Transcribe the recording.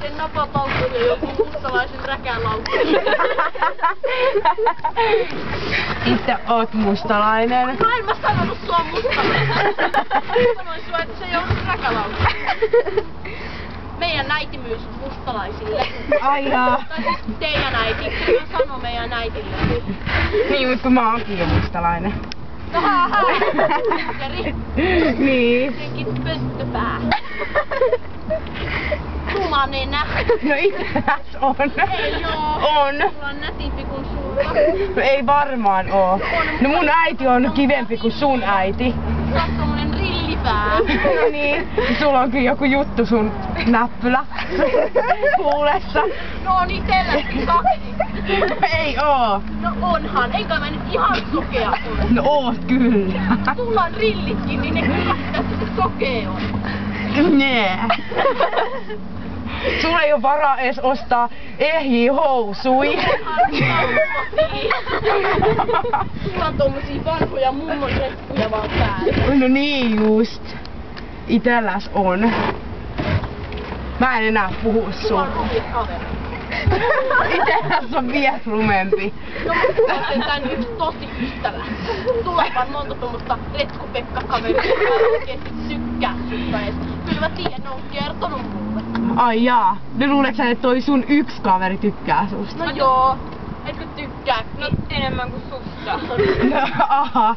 Sen napataukku ja joku mustalaisen räkälaukku. Itse oot mustalainen. Mä en mä sanonut sua mustalainen. Sanoin sua, että se joudut räkälaukkuun. Meidän äiti myys mustalaisille. Ai jaa. Tai siis teidän äiti. Mä sanon meidän äitille. Niin, mutta mä oonkin jo mustalainen. Jeri. Niin. Senkin pönttöpää. Ruma nenä. No itseäs on. Ei oo. On. Sulla on nätimpi kuin sulla. No ei varmaan oo. No mun äiti on kivempi kuin sun äiti. Sulla on tommonen rillipää. No niin. Sulla on kyllä joku juttu sun näppylä kuulessa. No on itelläkin kaksi. Ei oo. No onhan. Enkä mä nyt ihan sokea ole. No oot kyllä. Sulla on rillitkin, niin ne kyllä pitäisi se sokea on. Nee. Sulla ei oo varaa edes ostaa ehjiä housui. Sulla on tommosia vanhoja mummon reppuja vaan päällä. No niin just. Itelläs on. Mä en enää puhu Sulla on sun. rumit kaveri. Itelläs on vielä rumempi. No mulla on sentään yksi tosi ystävä. Tulla vaan monta tommoista Retku-Pekka-kaveria, joka oikeesti tykkää susta ees. Kyllä mä tiedän, ne on kertonut mulle. Ai jaa. Ne luuleeko sä, että toi sun yksi kaveri tykkää susta? No joo. Etkö tykkää? No Enemmän kuin susta. No, aha.